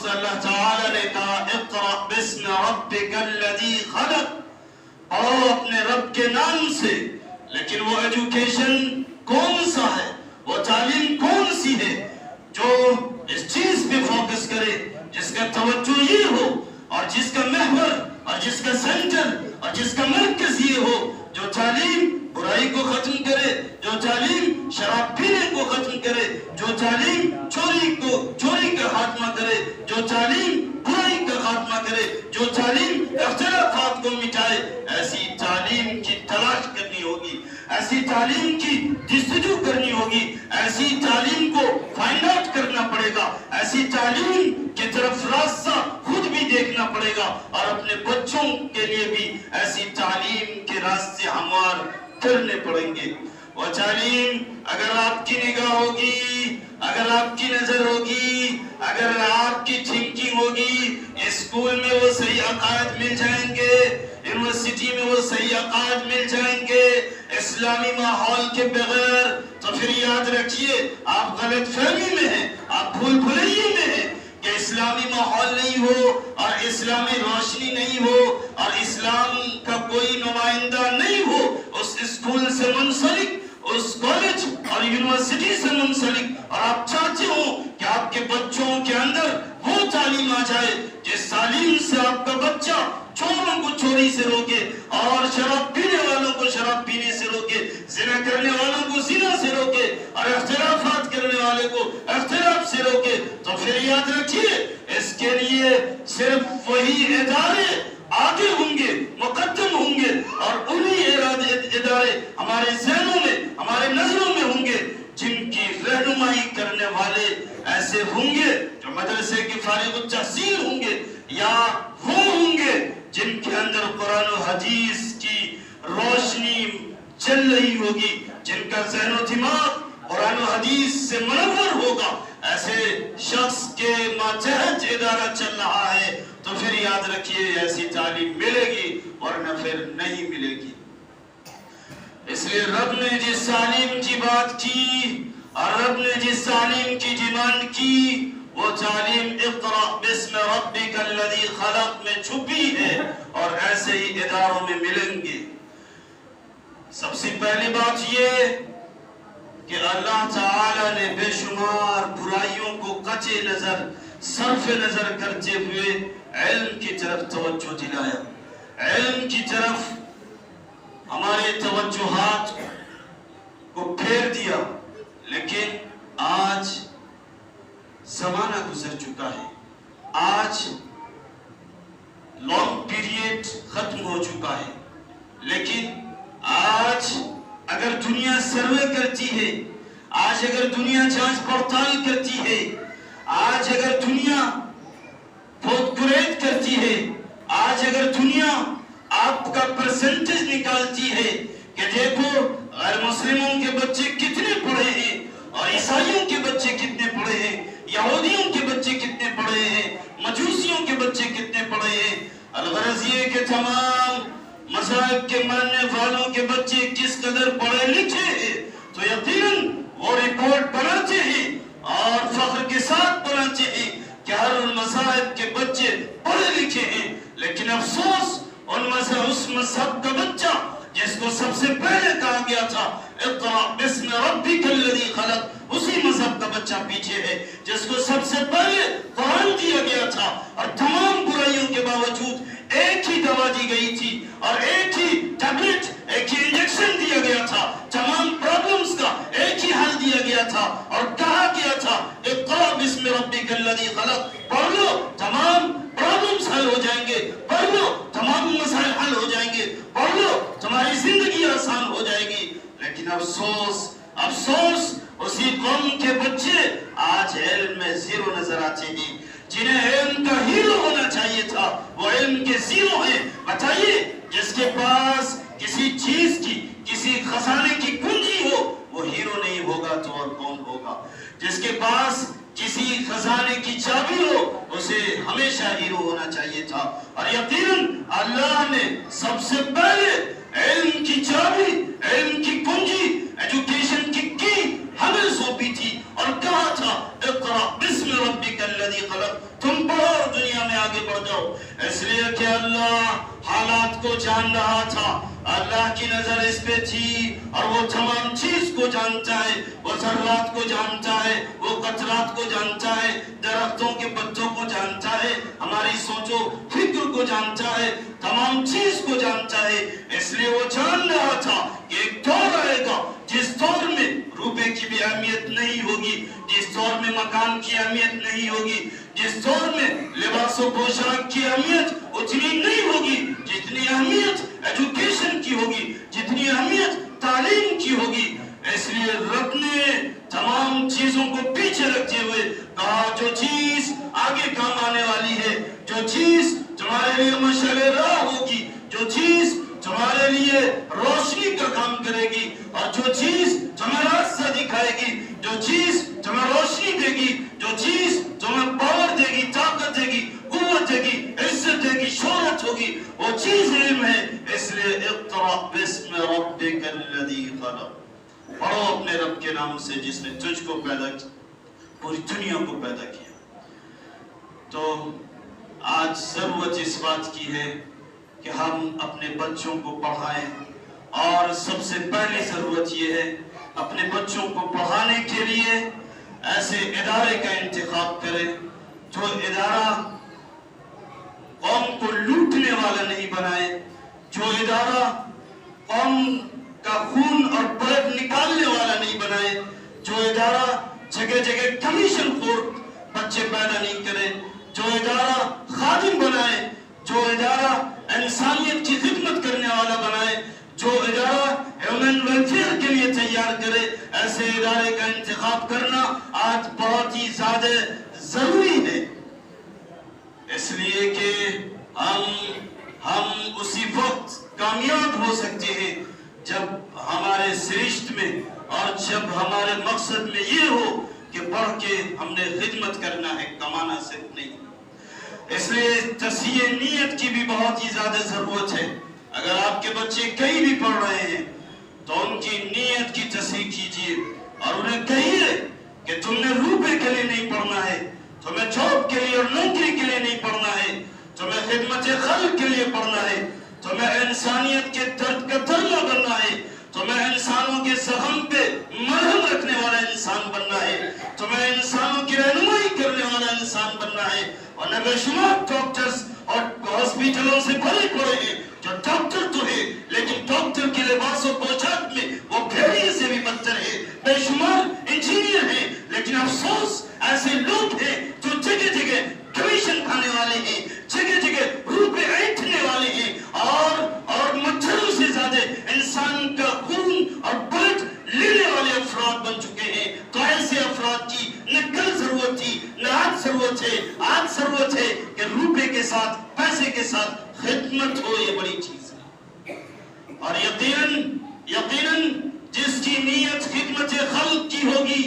لفظ اللہ تعالیٰ نے کہا اقرأ باسم ربک الذی خلق، پڑھو اپنے رب کے نام سے، لیکن وہ ایجوکیشن کون سا ہے، وہ تعلیم کون سی ہے جو اس چیز پہ فوکس کرے، جس کا توجہ یہ ہو اور جس کا محور اور جس کا سینٹر اور جس کا مرکز یہ ہو، جو تعلیم برائی کو ختم کرے، جو تعلیم شراب پینے کو ختم کرے، جو تعلیم چوری کا خاتمہ کرے، جو تعلیم برائی کا خاتمہ کرے، جو تعلیم اختلافات کو مٹائے، ایسی تعلیم کی تلاش کرنی ہوگی، ایسی تعلیم کی جستجو کرنی ہوگی، ایسی تعلیم کو فائنڈ آؤٹ کرنا پڑے گا، ایسی تعلیم کی طرف راستہ خود بھی دیکھنا پڑے گا، اور اپنے بچوں کے لیے بھی ایسی تعلیم کے راستے ہموار کرنے پڑیں گے۔ وہ تعلیم اگر آپ کی نگاہ ہوگی، اگر آپ کی نظر ہوگی، اگر آپ کی تھنکنگ ہوگی، اسکول میں وہ صحیح عقائد مل جائیں گے، یونیورسٹی میں وہ صحیح عقائد مل جائیں گے، اسلامی ماحول کے بغیر، تو پھر یاد رکھیے آپ غلط فہمی میں ہیں، آپ بھول بھلائیے میں ہیں کہ اسلامی ماحول نہیں ہو اور اسلامی روشنی نہیں ہو اور اسلام کا کوئی نمائندہ نہیں ہو اس اسکول سے منسلک، اس کالج اور یونیورسٹی سے منسلک، اور آپ چاہتے ہو کہ آپ کے بچوں کے اندر وہ تعلیم آ جائے جس تعلیم سے آپ کا بچہ چوروں کو چوری سے روکے اور شراب پینے والوں کو شراب پینے سے روکے، زنا کرنے والوں کو زنا سے روکے اور اختلافات کرنے والے کو اختلاف سے روکے، تو پھر یاد رکھیے اس کے لیے صرف وہی ادارے آگے ہوں گے، مقدم ہوں گے، اور انہی ادارے ہمارے ذہنوں میں، ہمارے نظروں میں ہوں گے جن کی رہنمائی کرنے والے ایسے ہوں گے جو مدرسے کے فارغ التحصیل ہوں گے، یا وہ ہوں گے جن کے اندر قرآن و حدیث کی روشنی چل رہی ہوگی، جن کا ذہن و دماغ قرآن و حدیث سے منور ہوگا۔ ایسے شخص کے ماتحت ادارہ چل رہا ہے تو پھر یاد رکھیے ایسی تعلیم ملے گی ورنہ پھر نہیں ملے گی۔ اس لیے رب نے جس تعلیم کی بات کی اور رب نے جس تعلیم کی ڈیمانڈ کی، وہ تعلیم اقرأ باسم ربک الذی خلق میں چھپی ہے، اور ایسے ہی اداروں میں ملیں گے۔ سب سے پہلی بات یہ کہ اللہ تعالیٰ نے بے شمار برائیوں کو قطع نظر، صرف نظر کرتے ہوئے علم کی طرف توجہ دلایا، علم کی طرف ہمارے توجہات کو پھیر دیا۔ لیکن آج زمانہ گزر چکا ہے، آج لانگ پیریڈ ختم ہو چکا ہے، لیکن آج اگر دنیا سروے کرتی ہے، آج اگر دنیا جانچ پڑتال کرتی ہے، آج اگر دنیا خود گریڈ کرتی ہے، آج اگر دنیا آپ کا پرسنٹیج نکالتی ہے کہ دیکھو غیر مسلموں کے بچے کتنے پڑھے ہیں اور عیسائیوں کے بچے کتنے پڑھے ہیں، یہودیوں کے بچے کتنے پڑھے ہیں، مجوسیوں کے بچے کتنے پڑھے ہیں، الغرض یہ کہ تمام مذاہب کے ماننے والوں کے بچے کس قدر پڑھے لکھے ہیں، تو یقیناً وہ رپورٹ بناتے ہیں اور فخر کے ساتھ بناتے ہیں کہ ہر مذاہب کے بچے پڑھے لکھے ہیں۔ لیکن افسوس اس مذہب کا بچہ جس کو سب سے پہلے کہا گیا تھا اقرأ باسم ربک الذی خلق، اسی مذہب کا بچہ پیچھے ہے جس کو سب سے پہلے قرآن دیا گیا تھا، اور تمام برائیوں کے باوجود ایک ہی دوا دی گئی تھی اور ایک ہی ٹیبلٹ، ایک ہی انجیکشن دیا گیا تھا، تمام پرابلمز کا ایک ہی حل دیا گیا تھا اور کہا گیا تھا اقرأ باسم ربک الذی خلق، پڑھ لو تمام پرابلمز حل ہو جائیں گے، پڑھ لو تمام مسائل حل ہو جائیں گے، پڑھ لو تمہاری زندگی آسان ہو جائے گی۔ لیکن افسوس اسی قوم کے بچے آج علم میں زیرو نظر آتے ہیں، جنہیں علم کا ہیرو ہونا چاہیے تھا وہ علم کے زیرو ہیں۔ بتائیے جس کے پاس کسی چیز کی، کسی خزانے کی کنجی ہو وہ ہیرو نہیں ہوگا تو اور کون ہوگا؟ جس کے پاس کسی خزانے کی چابی ہو اسے ہمیشہ ہیرو ہونا چاہیے تھا، اور یقیناً اللہ نے سب سے پہلے علم کی چابی، علم کی کنجی، ایجوکیشن کی ہمیں سونپی تھی اور کہا تھا اقرأ باسم ربک الذی الذی خلق، تم پڑھو اور دنیا میں آگے بڑھ جاؤ۔ اس لیے کہ اللہ حالات کو جان رہا تھا، اللہ کی نظر اس پہ تھی، اور وہ تمام چیز کو جانتا ہے، وہ ذرات کو جانتا ہے، وہ قطرات کو جانتا ہے، درختوں کے پتوں کو جانتا ہے، ہماری سوچ و فکر کو جانتا ہے، تمام چیز کو جانتا ہے۔ اس لیے وہ جان رہا تھا کہ ایک دور آئے گا جس دور میں روپے کی بھی اہمیت نہیں ہوگی، جس دور میں مکان کی اہمیت نہیں ہوگی، جس دور میں لباس و پوشاک کی اہمیت اتنی نہیں ہوگی جتنی اہمیت ایجوکیشن کی ہوگی، جتنی اہمیت تعلیم کی ہوگی۔ اس لیے رب نے تمام چیزوں کو پیچھے رکھتے ہوئے کہا جو چیز آگے کام آنے والی ہے، جو چیز تمہارے لیے مشعل راہ ہوگی، جو چیز تمہارے لیے روشنی کا کام کرے گی، اور جو چیز تمہیں راستہ دکھائے گی، جو چیز تمہیں روشنی دے گی، جو چیز تمہیں پاور دے گی، طاقت دے گی، قوت دے گی، عزت دے گی، شہرت ہوگی، وہ چیز علم ہے۔ اس لیے اقرأ باسم ربک الذی خلق، پڑھو اپنے رب کے نام سے جس نے تجھ کو پیدا کیا، پوری دنیا کو پیدا کیا۔ تو آج ضرورت اس بات کی ہے کہ ہم اپنے بچوں کو پڑھائیں، اور سب سے پہلی ضرورت یہ ہے اپنے بچوں کو پڑھانے کے لیے ایسے ادارے کا انتخاب کریں جو ادارہ قوم کو لوٹنے والا نہیں بنائے، جو ادارہ قوم کا خون اور بلڈ نکالنے والا نہیں بنائے، جو ادارہ جگہ جگہ کمیشن خور بچے پیدا نہیں کرے، جو ادارہ خادم بنائے، جو ادارہ انسانیت کی خدمت کرنے والا بنائے، جو ادارہ ہیومن ویلفیئر کے لیے تیار کرے۔ ایسے ادارے کا انتخاب کرنا آج بہت ہی زیادہ ضروری ہے، اس لیے کہ ہم اسی وقت کامیاب ہو سکتے ہیں جب ہمارے سرشت میں اور جب ہمارے مقصد میں یہ ہو کہ پڑھ کے ہم نے خدمت کرنا ہے، کمانا صرف نہیں۔ اس لیے تصحیح نیت کی بھی بہت ہی زیادہ ضرورت ہے۔ اگر آپ کے بچے کہیں بھی پڑھ رہے ہیں تو ان کی نیت کی تصحیح کیجیے، اور انہیں کہیے کہ تم نے روپے کے لیے نہیں پڑھنا ہے، تمہیں جاب کے لیے اور نوکری کے لیے نہیں پڑھنا ہے، تمہیں خدمت خلق کے لیے پڑھنا ہے، تمہیں انسانیت کے درد کا دریا بننا ہے، تمہیں انسانوں کے زخم پہ مرہم رکھنے والا انسان بننا ہے، تمہیں انسانوں کی رہنمائی کرنے والا انسان بننا ہے۔ اور نہ بے شمار ڈاکٹرز اور ہاسپٹلوں سے بھرے پڑے ہیں جو ڈاکٹر تو ہے لیکن ڈاکٹر کے لباس و پوشاک میں وہ بھیڑیے سے بھی بدتر ہے، بے شمار انجینئر ہیں لیکن افسوس ایسے لوگ ہیں جو جگہ جگہ کمیشن کھانے والے ہیں، جگہ جگہ روپے اینٹھنے والے ہیں، اور مچھروں سے زیادہ انسان کا خون اور بلڈ لینے والے افراد بن چکے ہیں۔ تو ایسے افراد کی نہ کل ضرورت تھی نہ آج ضرورت ہے، آج ضرورت ہے کہ روپے کے ساتھ پیسے کے ساتھ خدمت ہو، یہ بڑی چیز ہے۔ اور یقیناً جس کی نیت خدمت خلق کی ہوگی،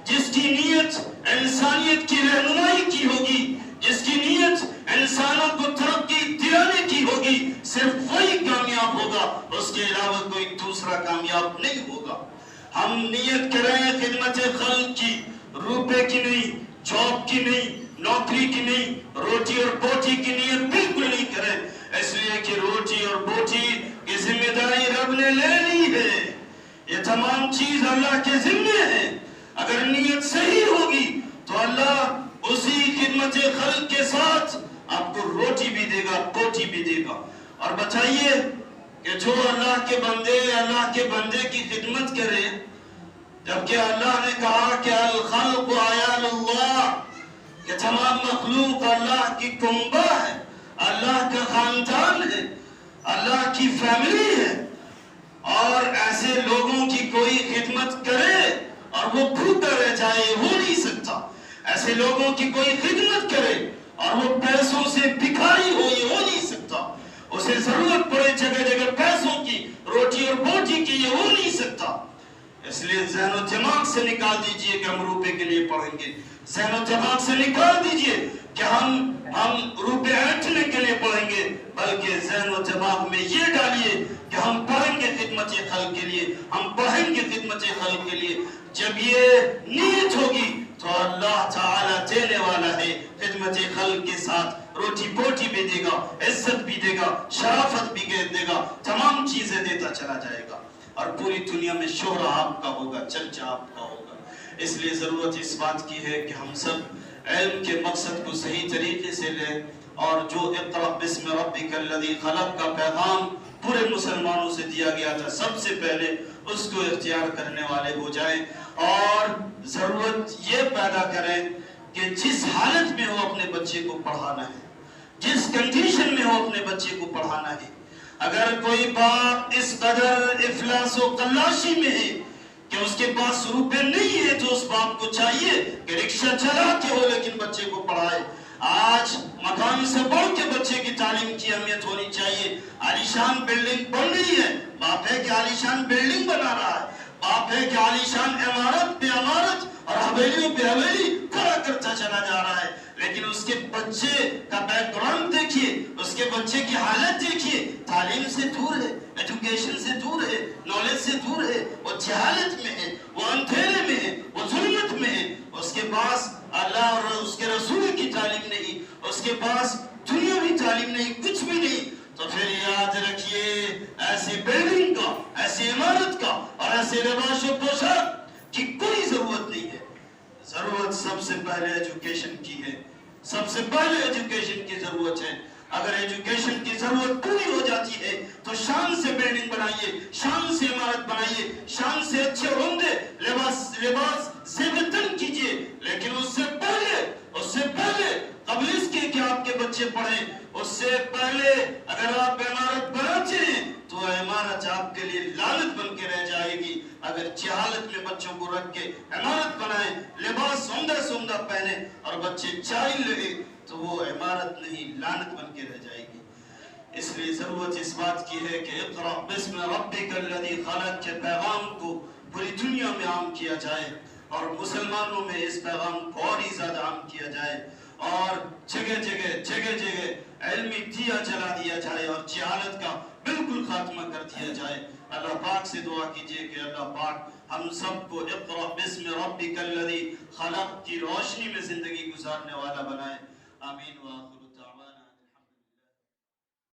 جس کی نیت انسانیت کی رہنمائی کی ہوگی، جس کی نیت انسانوں کو ترقی دلانے کی ہوگی، صرف وہی کامیاب ہوگا، اس کے علاوہ کوئی دوسرا کامیاب نہیں ہوگا۔ ہم نیت کریں خدمت خلق کی، روپے کی نہیں، جاب کی نہیں، نوکری کی نہیں، روٹی اور بوٹی کی نیت بالکل نہیں کریں، اس لیے کہ روٹی اور بوٹی کی ذمہ داری رب نے لے لی ہے، یہ تمام چیز اللہ کے ذمہ ہے۔ اگر نیت صحیح ہوگی تو اللہ اسی خدمت خلق کے ساتھ آپ کو روٹی بھی دے گا، بوٹی بھی دے گا۔ اور بتائیے کہ جو اللہ کے بندے کی خدمت کرے، جبکہ اللہ نے کہا کہ الخلق عیال اللہ، کہ تمام مخلوق اللہ کی کنبہ ہے، اللہ کا خاندان ہے، اللہ کی فیملی ہے، اور ایسے لوگوں کی کوئی خدمت کرے اور وہ بھوکا رہ جائے، ہو نہیں سکتا۔ ایسے لوگوں کی کوئی خدمت کرے اور وہ پیسوں سے بھکاری ہو، یہ ہو نہیں سکتا۔ اسے ضرورت پڑے جگہ جگہ پیسوں کی، روٹی اور بوٹی کی، یہ ہو نہیں سکتا۔ اس لیے ذہن و دماغ سے نکال دیجئے کہ ہم روپے کے لیے پڑھیں گے، ذہن و دماغ سے نکال دیجئے کہ ہم روپے اینٹھنے کے لیے پڑھیں گے، بلکہ ذہن و دماغ میں یہ ڈالیے کہ ہم پڑھیں گے خدمت خلق کے لیے، ہم پڑھیں گے خدمت خلق کے لیے۔ جب یہ نیت ہوگی تو اللہ تعالیٰ دینے والا ہے، خدمت خلق کے ساتھ روٹی پوٹی بھی دے گا، عزت بھی دے گا، شرافت بھی دے گا، تمام چیزیں دیتا چلا جائے گا، اور پوری دنیا میں شہرہ آپ کا ہوگا، چرچا آپ کا ہوگا۔ اس لیے ضرورت اس بات کی ہے کہ ہم سب علم کے مقصد کو صحیح طریقے سے لیں، اور جو اقرأ بسم ربک الذی خلق کا پیغام پورے مسلمانوں سے دیا گیا تھا، سب سے پہلے اس کو اختیار کرنے والے ہو جائیں، اور ضرورت یہ پیدا کریں کہ جس حالت میں ہو اپنے بچے کو پڑھانا ہے، جس کنڈیشن میں ہو اپنے بچے کو پڑھانا ہے۔ اگر کوئی باپ اس قدر افلاس و قلاشی میں ہے کہ اس کے پاس روپے نہیں ہے، تو اس باپ کو چاہیے کہ رکشہ چلا کے ہو لیکن بچے کو پڑھائے۔ آج مکان سے بڑھ کے بچے کی تعلیم کی اہمیت ہونی چاہیے۔ عالیشان بلڈنگ بن رہی ہے، باپ ہے کہ عالیشان بلڈنگ بنا رہا ہے، باپ ہے کہ عالیشان عمارت پہ عمارت اور حویلیوں پہ حویلی کھڑا کرتا چلا جا رہا ہے، لیکن اس کے بچے کا بیک گراؤنڈ دیکھیے، اس کے بچے کی حالت دیکھیے، تعلیم سے دور ہے، ایجوکیشن سے دور ہے، نالج سے دور ہے، وہ جہالت میں ہے، وہ اندھیرے میں ہے، وہ ظلمت میں ہے، اس کے پاس اللہ اور اس کے رسول کی تعلیم نہیں، اس کے پاس دنیاوی تعلیم نہیں، کچھ بھی نہیں۔ تو پھر یاد رکھیے ایسی بلڈنگ کا، ایسی عمارت کا اور ایسے لباس و پوشاک کی کوئی ضرورت نہیں ہے۔ ضرورت سب سے پہلے ایجوکیشن کی ہے، سب سے پہلے ایجوکیشن کی ضرورت ہے۔ اگر ایجوکیشن کی ضرورت پوری ہو جاتی ہے تو شان سے بلڈنگ بنائیے، شان سے عمارت بنائیے، شان سے اچھے عمدے لباس زیبتن کیجئے، لیکن اس سے پہلے قبل اس کے کہ آپ کے بچے پڑھیں، اس سے پہلے اگر آپ عمارت بناتے ہیں تو عمارت آپ کے لیے لعنت بن کے رہ جائے گی۔ اگر جہالت میں بچوں کو رکھ کے عمارت بنائیں، لباس عمدہ پہنے اور بچے جاہل لگے تو وہ عمارت نہیں، لعنت بن کے رہ جائے گی۔ اس لیے ضرورت اس بات کی ہے کہ اقرأ بسم ربک الذی خلق کے پیغام کو پوری دنیا میں عام کیا جائے، اور مسلمانوں میں اس پیغام کو اور ہی زیادہ عام کیا جائے، اور جگہ جگہ علمی دیا جلا دیا جائے، اور جہالت کا بالکل خاتمہ کر دیا جائے۔ اللہ پاک سے دعا کیجئے کہ اللہ پاک ہم سب کو اقرأ بسم ربک الذی خلق کی روشنی میں زندگی گزارنے والا بنائے۔ آمین و آخر